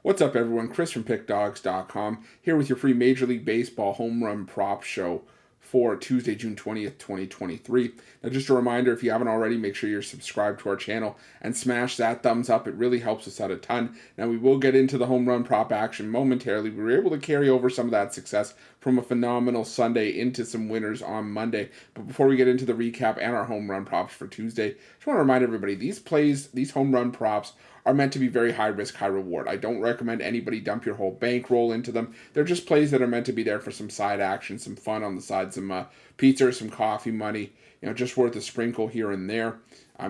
What's up, everyone? Chris from Pickdawgz.com here with your free Major League Baseball home run prop show for Tuesday, June 20th, 2023. Now, just a reminder, if you haven't already, make sure you're subscribed to our channel and smash that thumbs up. It really helps us out a ton. Now, we will get into the home run prop action momentarily. We were able to carry over some of that success from a phenomenal Sunday into some winners on Monday. But before we get into the recap and our home run props for Tuesday, just want to remind everybody, these home run props are meant to be very high risk, high reward. I don't recommend anybody dump your whole bankroll into them. They're just plays that are meant to be there for some side action, some fun on the side, some pizza or some coffee money, just worth a sprinkle here and there.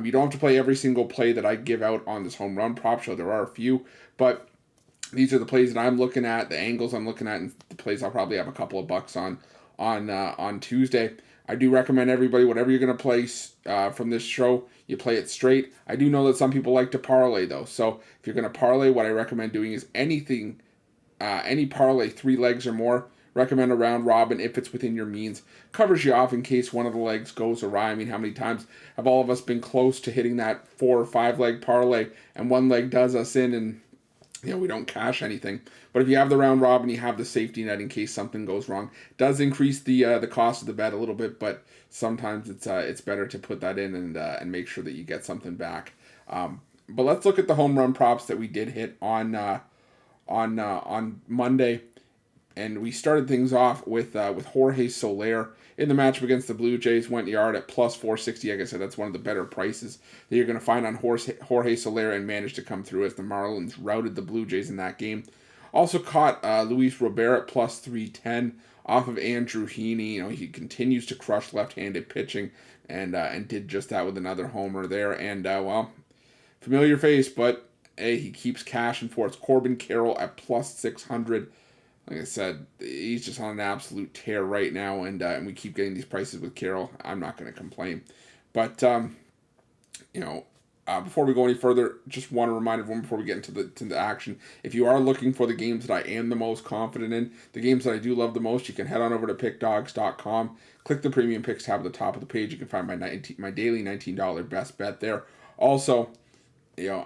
You don't have to play every single play that I give out on this home run prop show. There are a few, but these are the plays that I'm looking at, the angles I'm looking at, and the plays I'll probably have a couple of bucks on Tuesday. I do recommend everybody, whatever you're going to place from this show, you play it straight. I do know that some people like to parlay, though. So if you're going to parlay, what I recommend doing is anything, any parlay, 3 legs or more. Recommend a round robin if it's within your means. Covers you off in case one of the legs goes awry. I mean, how many times have all of us been close to hitting that 4 or 5 leg parlay and one leg does us in and we don't cash anything. But if you have the round robin, you have the safety net in case something goes wrong. It does increase the cost of the bet a little bit, but sometimes it's better to put that in and make sure that you get something back. But let's look at the home run props that we did hit on Monday. And we started things off with Jorge Soler in the matchup against the Blue Jays. Went yard at plus 460. Like I said, that's one of the better prices that you're going to find on Jorge Soler, and managed to come through as the Marlins routed the Blue Jays in that game. Also caught Luis Robert at plus 310 off of Andrew Heaney. He continues to crush left-handed pitching, and did just that with another homer there. And familiar face, but hey, he keeps cashing for it. It's Corbin Carroll at plus 600. Like I said, he's just on an absolute tear right now, and we keep getting these prices with Carroll. I'm not going to complain. But, before we go any further, just want to remind everyone before we get into the action, if you are looking for the games that I am the most confident in, the games that I do love the most, you can head on over to Pickdawgz.com, click the Premium Picks tab at the top of the page. You can find my daily $19 best bet there. Also,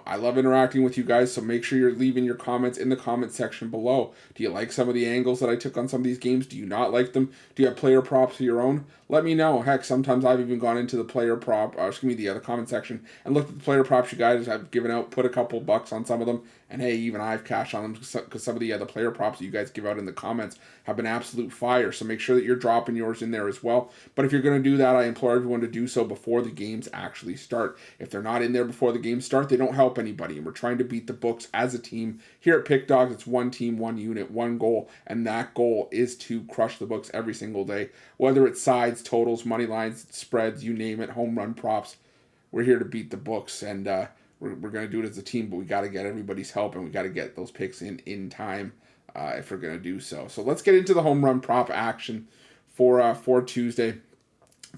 I love interacting with you guys, so make sure you're leaving your comments in the comment section below. Do you like some of the angles that I took on some of these games? Do you not like them? Do you have player props of your own? Let me know. Heck, sometimes I've even gone into the the comment section and looked at the player props you guys have given out, put a couple bucks on some of them, and hey, even I've cashed on them because some of the other player props that you guys give out in the comments have been absolute fire, so make sure that you're dropping yours in there as well. But if you're going to do that, I implore everyone to do so before the games actually start. If they're not in there before the games start, they don't help anybody, and we're trying to beat the books as a team. Here at Pickdawgz, it's one team, one unit, one goal, and that goal is to crush the books every single day, whether it's sides, totals, money lines, spreads, you name it, home run props. We're here to beat the books, and we're going to do it as a team, but we got to get everybody's help, and we got to get those picks in time if we're going to do so. So let's get into the home run prop action for Tuesday.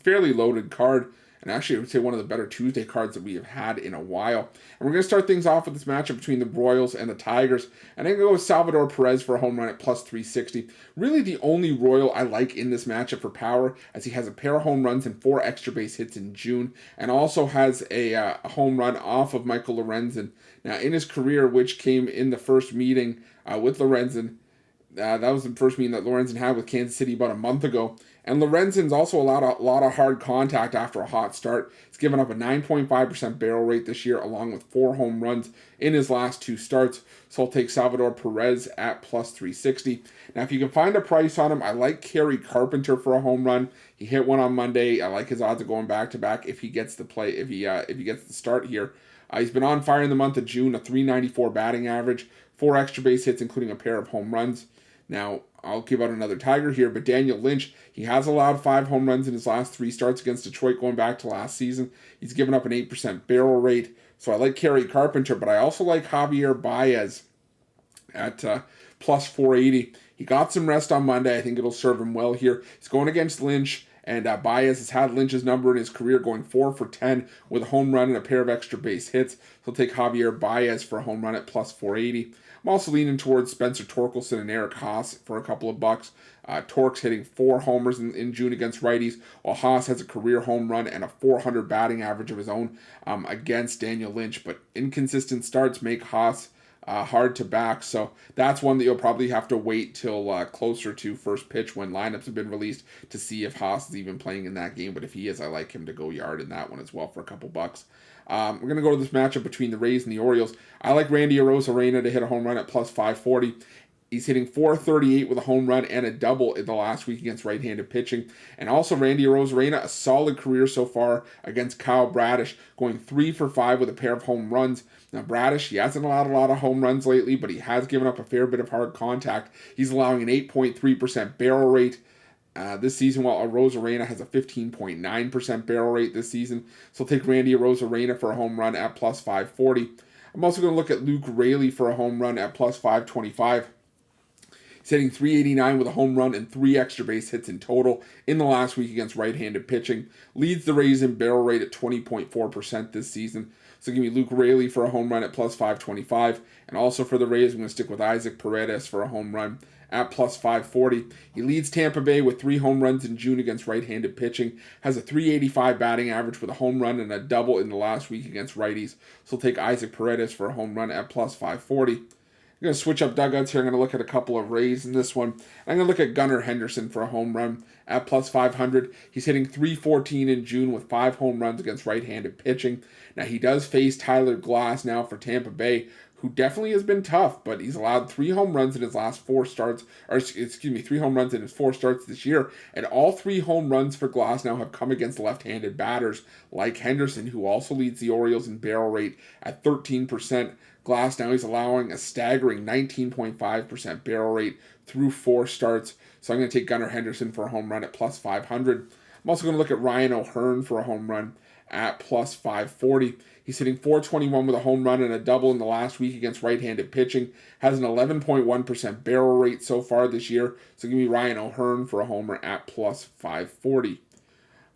Fairly loaded card, and actually I would say one of the better Tuesday cards that we have had in a while. And we're going to start things off with this matchup between the Royals and the Tigers. And I'm going to go with Salvador Perez for a home run at plus 360. Really the only Royal I like in this matchup for power, as he has a pair of home runs and 4 extra base hits in June, and also has a home run off of Michael Lorenzen. Now, in his career, which came in the first meeting with Lorenzen, that was the first meeting that Lorenzen had with Kansas City about a month ago. And Lorenzen's also allowed a lot of hard contact after a hot start. He's given up a 9.5% barrel rate this year, along with 4 home runs in his last 2 starts. So I'll take Salvador Perez at plus 360. Now, if you can find a price on him, I like Kerry Carpenter for a home run. He hit one on Monday. I like his odds of going back to back if he gets the play. If he gets the start here. He's been on fire in the month of June, a 394 batting average, 4 extra base hits, including a pair of home runs. Now, I'll give out another Tiger here, but Daniel Lynch, he has allowed 5 home runs in his last 3 starts against Detroit going back to last season. He's given up an 8% barrel rate, so I like Kerry Carpenter, but I also like Javier Baez at plus 480. He got some rest on Monday. I think it'll serve him well here. He's going against Lynch, and Baez has had Lynch's number in his career, going 4 for 10 with a home run and a pair of extra base hits. So I'll take Javier Baez for a home run at plus 480. I'm also leaning towards Spencer Torkelson and Eric Haas for a couple of bucks. Tork's hitting 4 homers in June against righties, while Haas has a career home run and a 400 batting average of his own against Daniel Lynch. But inconsistent starts make Haas hard to back. So that's one that you'll probably have to wait till closer to first pitch when lineups have been released to see if Haas is even playing in that game. But if he is, I like him to go yard in that one as well for a couple bucks. We're going to go to this matchup between the Rays and the Orioles. I like Randy Arozarena to hit a home run at plus 540. He's hitting .438 with a home run and a double in the last week against right-handed pitching. And also Randy Arozarena, a solid career so far against Kyle Bradish, going 3 for 5 with a pair of home runs. Now Bradish, he hasn't allowed a lot of home runs lately, but he has given up a fair bit of hard contact. He's allowing an 8.3% barrel rate this season, while Arozarena has a 15.9% barrel rate this season. So I'll take Randy Arozarena for a home run at plus 540. I'm also going to look at Luke Raley for a home run at plus 525. He's hitting .389 with a home run and 3 extra base hits in total in the last week against right-handed pitching. Leads the Rays in barrel rate at 20.4% this season. So give me Luke Raley for a home run at plus 525. And also for the Rays, I'm going to stick with Isaac Paredes for a home run at plus 540. He leads Tampa Bay with 3 home runs in June against right-handed pitching. Has a .385 batting average with a home run and a double in the last week against righties. So we'll take Isaac Paredes for a home run at plus 540. I'm going to switch up dugouts here. I'm going to look at a couple of Rays in this one. I'm going to look at Gunnar Henderson for a home run at plus 500. He's hitting .314 in June with 5 home runs against right-handed pitching. Now, he does face Tyler Glass now for Tampa Bay, who definitely has been tough, but he's allowed 3 home runs in his last 4 starts, or 3 home runs in his 4 starts this year, and all 3 home runs for Glass now have come against left-handed batters like Henderson, who also leads the Orioles in barrel rate at 13%. Glass now he's allowing a staggering 19.5% barrel rate through 4 starts, so I'm going to take Gunnar Henderson for a home run at plus 500. I'm also going to look at Ryan O'Hearn for a home run at plus 540. He's hitting .421 with a home run and a double in the last week against right-handed pitching. Has an 11.1% barrel rate so far this year. So give me Ryan O'Hearn for a homer at plus 540.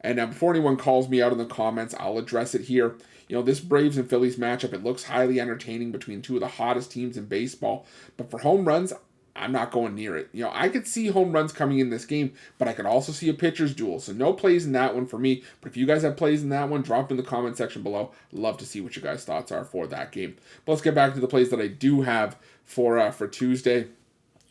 And now before anyone calls me out in the comments, I'll address it here. You know, this Braves and Phillies matchup, it looks highly entertaining between 2 of the hottest teams in baseball. But for home runs, I'm not going near it. You know, I could see home runs coming in this game, but I could also see a pitcher's duel. So no plays in that one for me. But if you guys have plays in that one, drop in the comment section below. I'd love to see what you guys' thoughts are for that game. But let's get back to the plays that I do have for Tuesday.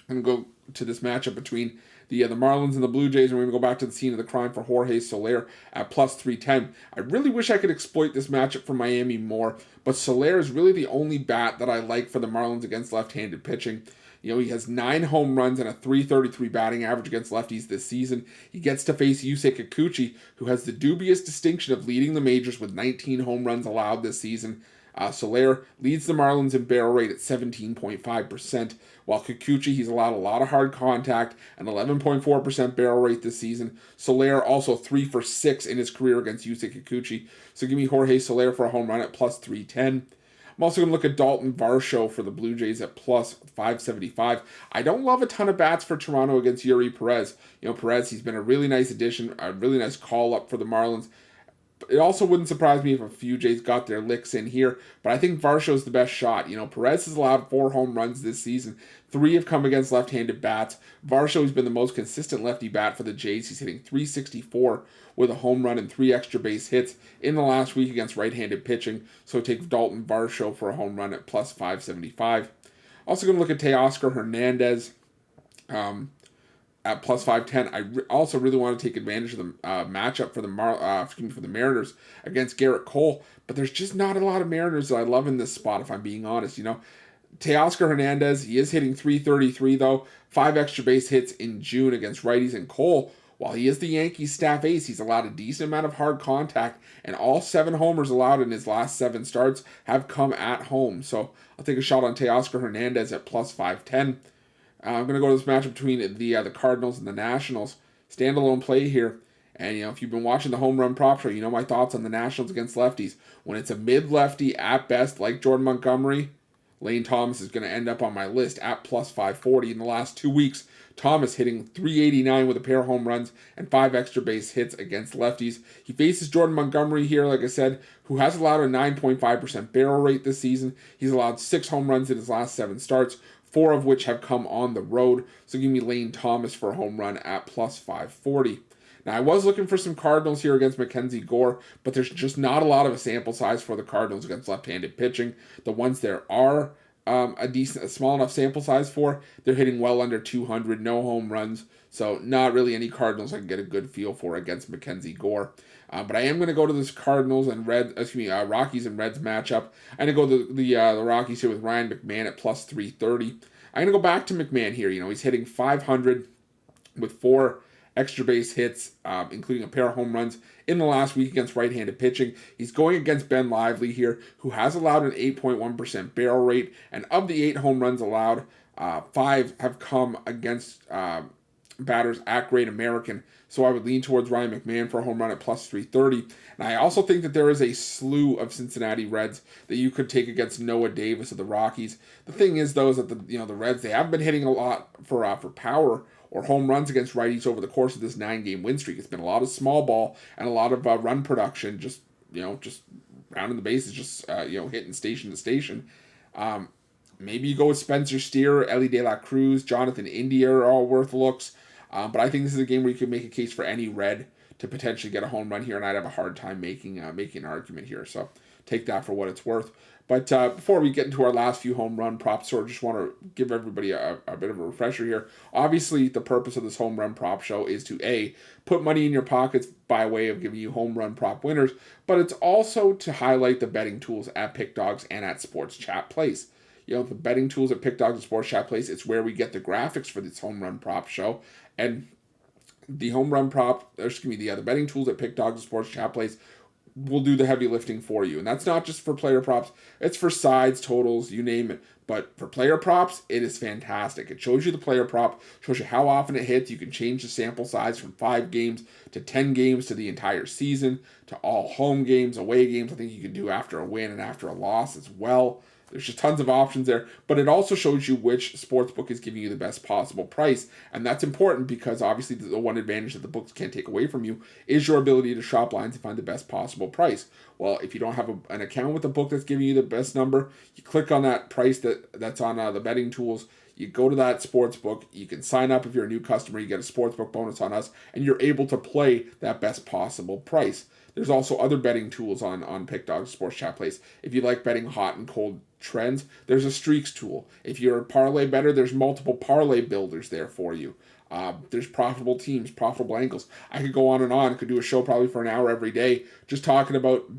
I'm going to go to this matchup between the Marlins and the Blue Jays, and we're going to go back to the scene of the crime for Jorge Soler at plus 310. I really wish I could exploit this matchup for Miami more, but Soler is really the only bat that I like for the Marlins against left-handed pitching. You know, he has 9 home runs and a .333 batting average against lefties this season. He gets to face Yusei Kikuchi, who has the dubious distinction of leading the majors with 19 home runs allowed this season. Soler leads the Marlins in barrel rate at 17.5%, while Kikuchi, he's allowed a lot of hard contact, an 11.4% barrel rate this season. Soler also 3 for 6 in his career against Yusei Kikuchi. So give me Jorge Soler for a home run at plus 310. I'm also going to look at Dalton Varsho for the Blue Jays at plus 575. I don't love a ton of bats for Toronto against Yuri Perez. You know, Perez, he's been a really nice addition, a really nice call-up for the Marlins. It also wouldn't surprise me if a few Jays got their licks in here, but I think Varsho's the best shot. You know, Perez has allowed 4 home runs this season. 3 have come against left-handed bats. Varsho has been the most consistent lefty bat for the Jays. He's hitting .364 with a home run and 3 extra base hits in the last week against right-handed pitching. So take Dalton Varsho for a home run at plus 575. Also going to look at Teoscar Hernandez at plus 510. I also really want to take advantage of the matchup for the Mariners against Garrett Cole, but there's just not a lot of Mariners that I love in this spot, if I'm being honest. You know, Teoscar Hernandez, he is hitting .333 though, 5 extra base hits in June against righties, and Cole, while he is the Yankees staff ace, he's allowed a decent amount of hard contact, and all 7 homers allowed in his last 7 starts have come at home. So I'll take a shot on Teoscar Hernandez at plus 510. I'm going to go to this matchup between the Cardinals and the Nationals. Standalone play here. And, you know, if you've been watching the home run prop show, you know my thoughts on the Nationals against lefties. When it's a mid-lefty at best, like Jordan Montgomery, Lane Thomas is going to end up on my list at plus 540. In the last 2 weeks, Thomas hitting .389 with a pair of home runs and 5 extra base hits against lefties. He faces Jordan Montgomery here, like I said, who has allowed a 9.5% barrel rate this season. He's allowed 6 home runs in his last 7 starts, 4 of which have come on the road. So give me Lane Thomas for a home run at plus 540. Now, I was looking for some Cardinals here against Mackenzie Gore, but there's just not a lot of a sample size for the Cardinals against left-handed pitching. The ones there are a small enough sample size for. They're hitting well under 200, no home runs, so not really any Cardinals I can get a good feel for against Mackenzie Gore. But I am going to go to this Cardinals and Rockies and Reds matchup. I'm going to go the Rockies here with Ryan McMahon at plus 330. I'm going to go back to McMahon here. He's hitting 500 with 4 extra base hits, including a pair of home runs in the last week against right-handed pitching. He's going against Ben Lively here, who has allowed an 8.1% barrel rate, and of the 8 home runs allowed, 5 have come against batters at Great American. So I would lean towards Ryan McMahon for a home run at plus 330. And I also think that there is a slew of Cincinnati Reds that you could take against Noah Davis of the Rockies. The thing is, though, is that the Reds, they haven't been hitting a lot for power or home runs against righties over the course of this 9-game win streak. It's been a lot of small ball and a lot of run production, just rounding the bases, just hitting station to station. Maybe you go with Spencer Steer, Ellie De La Cruz, Jonathan India are all worth looks. But I think this is a game where you can make a case for any Red to potentially get a home run here, and I'd have a hard time making an argument here. So take that for what it's worth. But before we get into our last few home run props, I just want to give everybody a bit of a refresher here. Obviously, the purpose of this home run prop show is to A, put money in your pockets by way of giving you home run prop winners, but it's also to highlight the betting tools at Pickdawgz and at Sports Chat Place. The betting tools at Pickdawgz and Sports Chat Place, it's where we get the graphics for this home run prop show. And the the betting tools at Pickdawgz and Sports Chat Place will do the heavy lifting for you. And that's not just for player props. It's for sides, totals, you name it. But for player props, it is fantastic. It shows you the player prop, shows you how often it hits. You can change the sample size from 5 games to 10 games to the entire season, to all home games, away games. I think you can do after a win and after a loss as well. There's just tons of options there, but it also shows you which sportsbook is giving you the best possible price, and that's important because obviously the one advantage that the books can't take away from you is your ability to shop lines and find the best possible price. Well, if you don't have an account with the book that's giving you the best number, you click on that price that's on the betting tools. You go to that sportsbook, you can sign up if you're a new customer, you get a sportsbook bonus on us, and you're able to play that best possible price. There's also other betting tools on Pickdawgz Sports Chat Place. If you like betting hot and cold trends, there's a streaks tool. If you're a parlay bettor, there's multiple parlay builders there for you. There's profitable teams, profitable angles. I could go on and on. I could do a show probably for an hour every day just talking about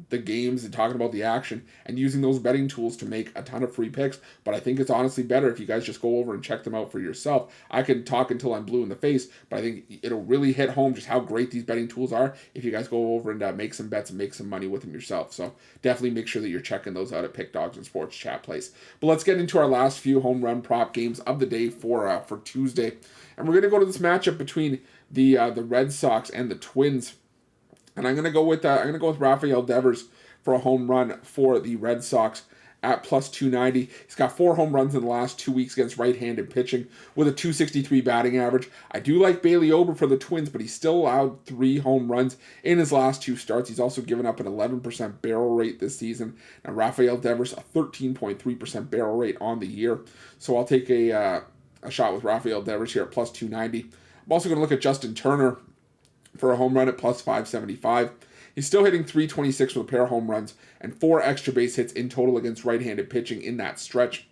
the games and talking about the action and using those betting tools to make a ton of free picks. But I think it's honestly better if you guys just go over and check them out for yourself. I can talk until I'm blue in the face, but I think it'll really hit home just how great these betting tools are if you guys go over and make some bets and make some money with them yourself. So definitely make sure that you're checking those out at Pickdawgz and Sports Chat Place. But let's get into our last few home run prop games of the day for Tuesday. And we're going to go to this matchup between the Red Sox and the Twins. And I'm gonna go with Rafael Devers for a home run for the Red Sox at plus 290. He's got 4 home runs in the last 2 weeks against right-handed pitching with a 263 batting average. I do like Bailey Ober for the Twins, but he's still allowed 3 home runs in his last 2 starts. He's also given up an 11% barrel rate this season. Now Rafael Devers, a 13.3% barrel rate on the year. So I'll take a shot with Rafael Devers here at plus 290. I'm also going to look at Justin Turner for a home run at plus 575. He's still hitting .326 with a pair of home runs and 4 extra base hits in total against right-handed pitching in that stretch.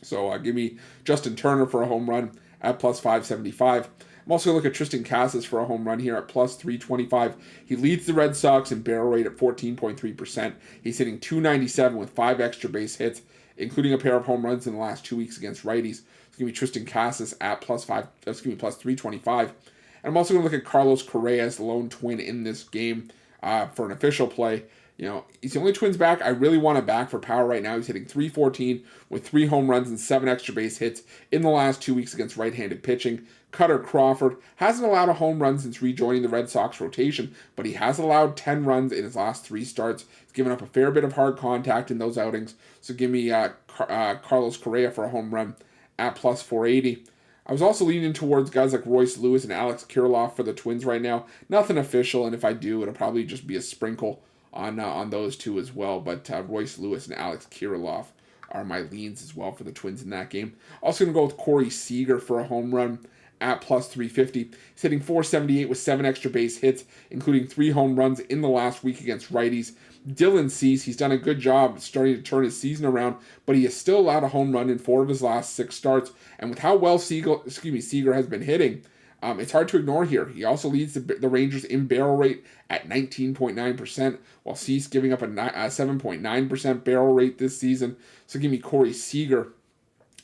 So give me Justin Turner for a home run at plus 575. I'm also going to look at Tristan Casas for a home run here at plus 325. He leads the Red Sox in barrel rate at 14.3%. He's hitting .297 with 5 extra base hits, including a pair of home runs in the last 2 weeks against righties. It's going to be Tristan Casas at plus 325. And I'm also going to look at Carlos Correa as the lone twin in this game for an official play. He's the only Twins back I really want to back for power right now. He's hitting .314 with 3 home runs and 7 extra base hits in the last 2 weeks against right-handed pitching. Cutter Crawford hasn't allowed a home run since rejoining the Red Sox rotation, but he has allowed 10 runs in his last 3 starts. He's given up a fair bit of hard contact in those outings. So give me Carlos Correa for a home run at plus 480. I was also leaning towards guys like Royce Lewis and Alex Kirilloff for the Twins right now. Nothing official, and if I do, it'll probably just be a sprinkle on those two as well. But Royce Lewis and Alex Kirilloff are my leans as well for the Twins in that game. Also going to go with Corey Seager for a home run at plus 350. He's hitting .478 with 7 extra base hits, including 3 home runs in the last week against righties. Dylan Cease, he's done a good job starting to turn his season around, but he has still allowed a home run in 4 of his last 6 starts. And with how well Seager has been hitting, it's hard to ignore here. He also leads the Rangers in barrel rate at 19.9%, while Cease giving up a 7.9% barrel rate this season. So give me Corey Seager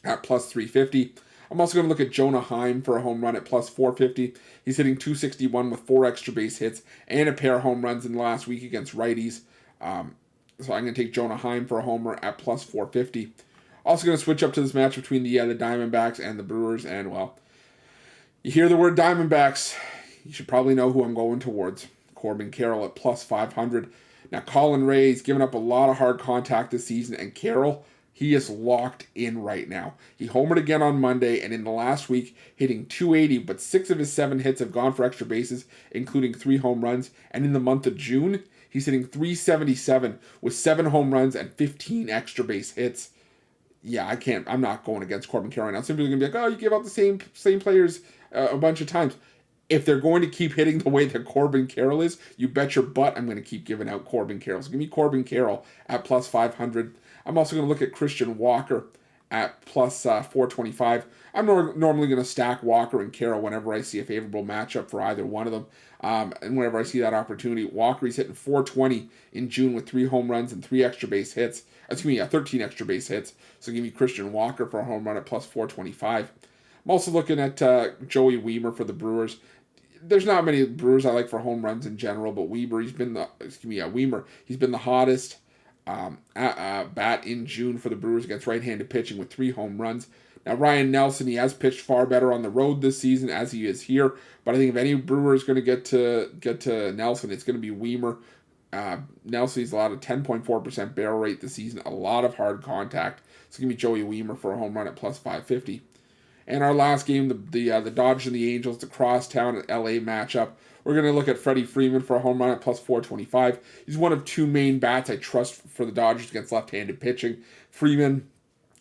at plus 350. I'm also going to look at Jonah Heim for a home run at plus 450. He's hitting 261 with 4 extra base hits and a pair of home runs in the last week against righties. So I'm going to take Jonah Heim for a homer at plus 450. Also going to switch up to this match between the Diamondbacks and the Brewers. And, well, you hear the word Diamondbacks, you should probably know who I'm going towards. Corbin Carroll at plus 500. Now, Colin Ray's given up a lot of hard contact this season, and Carroll, he is locked in right now. He homered again on Monday, and in the last week, hitting 280, but 6 of his 7 hits have gone for extra bases, including 3 home runs. And in the month of June, he's hitting 377 with 7 home runs and 15 extra base hits. Yeah, I'm not going against Corbin Carroll right now. Some people are going to be like, oh, you give out the same players a bunch of times. If they're going to keep hitting the way that Corbin Carroll is, you bet your butt I'm going to keep giving out Corbin Carroll. So give me Corbin Carroll at plus 500. I'm also going to look at Christian Walker at plus 425. I'm normally going to stack Walker and Carroll whenever I see a favorable matchup for either one of them. And whenever I see that opportunity, Walker, he's hitting 420 in June with 3 home runs and 3 extra base hits. 13 extra base hits. So give me Christian Walker for a home run at plus 425. I'm also looking at Joey Wiemer for the Brewers. There's not many Brewers I like for home runs in general, but Wiemer, he's been the hottest bat in June for the Brewers against right-handed pitching with 3 home runs. Now, Ryan Nelson, he has pitched far better on the road this season as he is here, but I think if any Brewer is going to get to Nelson, it's going to be Wiemer. Nelson's allowed a 10.4% barrel rate this season, a lot of hard contact. So give me Joey Wiemer for a home run at plus 550. And our last game, the Dodgers and the Angels, the crosstown LA matchup. We're going to look at Freddie Freeman for a home run at plus 425. He's one of 2 main bats I trust for the Dodgers against left-handed pitching. Freeman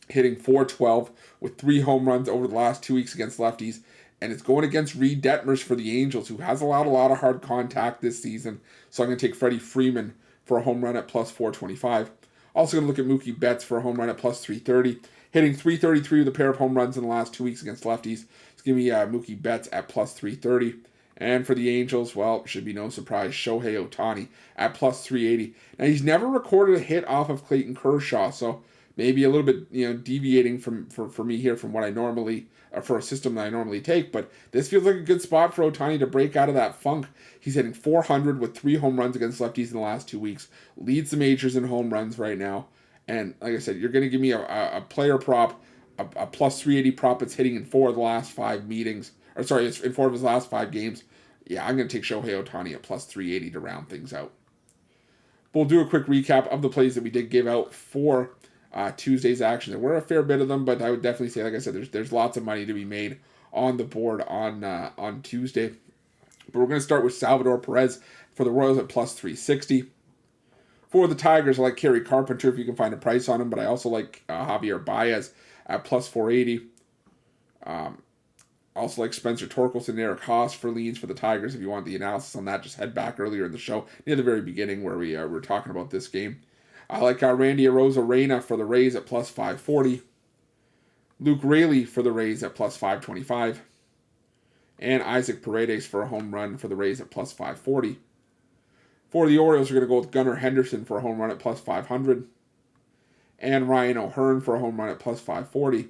hitting 412 with 3 home runs over the last 2 weeks against lefties. And it's going against Reed Detmers for the Angels, who has allowed a lot of hard contact this season. So I'm going to take Freddie Freeman for a home run at plus 425. Also going to look at Mookie Betts for a home run at plus 330. Hitting 333 with a pair of home runs in the last 2 weeks against lefties. So give me Mookie Betts at plus 330. And for the Angels, well, should be no surprise, Shohei Ohtani at plus 380. Now, he's never recorded a hit off of Clayton Kershaw, so maybe a little bit, deviating for me here from what I normally, for a system that I normally take, but this feels like a good spot for Ohtani to break out of that funk. He's hitting 400 with 3 home runs against lefties in the last 2 weeks. Leads the majors in home runs right now. And like I said, you're going to give me a player prop, a plus 380 prop that's hitting in 4 of the last 5 meetings. Or sorry, it's in 4 of his last 5 games. Yeah, I'm going to take Shohei Ohtani at plus 380 to round things out. We'll do a quick recap of the plays that we did give out for Tuesday's action. There were a fair bit of them, but I would definitely say, like I said, there's lots of money to be made on the board on Tuesday. But we're going to start with Salvador Perez for the Royals at plus 360. For the Tigers, I like Kerry Carpenter if you can find a price on him, but I also like Javier Baez at plus 480. Also like Spencer Torkelson and Eric Haas for leans for the Tigers. If you want the analysis on that, just head back earlier in the show, near the very beginning where we were talking about this game. I like Randy Arozarena for the Rays at plus 540. Luke Raley for the Rays at plus 525. And Isaac Paredes for a home run for the Rays at plus 540. For the Orioles, we're going to go with Gunnar Henderson for a home run at plus 500. And Ryan O'Hearn for a home run at plus 540.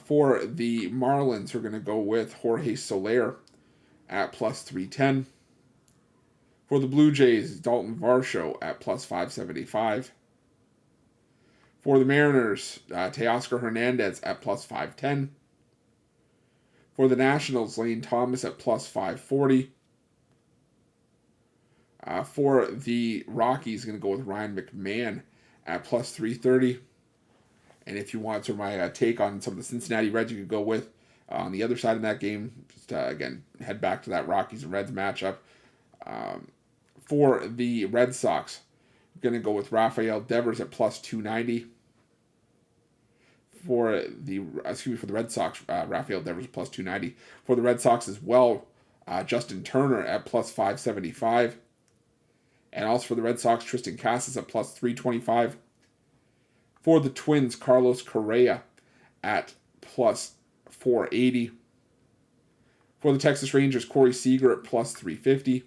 For the Marlins, we're going to go with Jorge Soler at plus 310. For the Blue Jays, Dalton Varsho at plus 575. For the Mariners, Teoscar Hernandez at plus 510. For the Nationals, Lane Thomas at plus 540. For the Rockies, going to go with Ryan McMahon at plus 330. And if you want sort of my take on some of the Cincinnati Reds you could go with on the other side of that game, just again, head back to that Rockies and Reds matchup. For the Red Sox, I'm going to go with Rafael Devers at plus 290. For the Red Sox, Rafael Devers plus 290. For the Red Sox as well, Justin Turner at plus 575. And also for the Red Sox, Tristan Casas at plus 325. For the Twins, Carlos Correa at plus 480. For the Texas Rangers, Corey Seager at plus 350.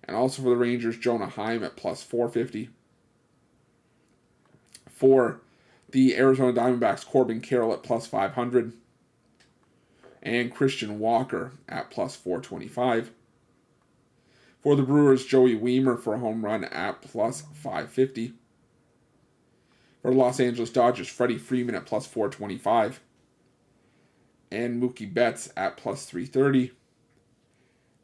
And also for the Rangers, Jonah Heim at plus 450. For the Arizona Diamondbacks, Corbin Carroll at plus 500. And Christian Walker at plus 425. For the Brewers, Joey Wiemer for a home run at plus 550. For the Los Angeles Dodgers, Freddie Freeman at plus 425. And Mookie Betts at plus 330.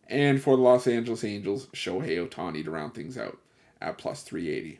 And for the Los Angeles Angels, Shohei Ohtani to round things out at plus 380.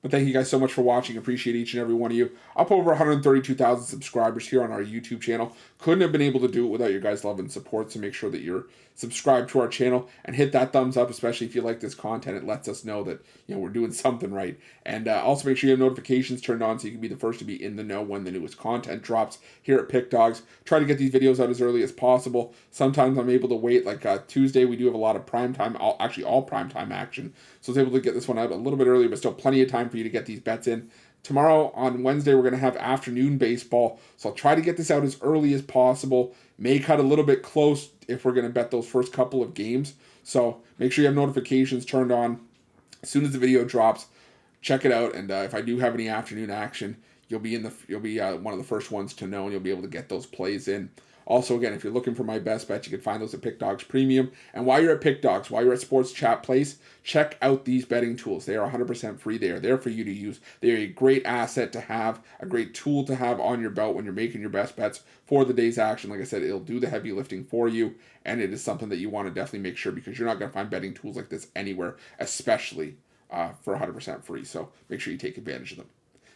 But thank you guys so much for watching. Appreciate each and every one of you. Up over 132,000 subscribers here on our YouTube channel. Couldn't have been able to do it without your guys' love and support. So make sure that you're subscribed to our channel and hit that thumbs up, especially if you like this content. It lets us know that we're doing something right. And also make sure you have notifications turned on so you can be the first to be in the know when the newest content drops here at Pickdawgz. Try to get these videos out as early as possible. Sometimes I'm able to wait. Like Tuesday, we do have a lot of primetime, all primetime action. So I was able to get this one out a little bit earlier, but still plenty of time for you to get these bets in. Tomorrow on Wednesday, we're going to have afternoon baseball. So I'll try to get this out as early as possible. May cut a little bit close if we're going to bet those first couple of games. So make sure you have notifications turned on. As soon as the video drops, check it out. And if I do have any afternoon action, you'll be one of the first ones to know, and you'll be able to get those plays in. Also, again, if you're looking for my best bets, you can find those at Pickdawgz Premium. And while you're at Pickdawgz, while you're at Sports Chat Place, check out these betting tools. They are 100% free. They are there for you to use. They are a great asset to have, a great tool to have on your belt when you're making your best bets for the day's action. Like I said, it'll do the heavy lifting for you, and it is something that you want to definitely make sure, because you're not going to find betting tools like this anywhere, especially for 100% free. So make sure you take advantage of them.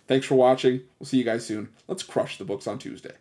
Thanks for watching. We'll see you guys soon. Let's crush the books on Tuesday.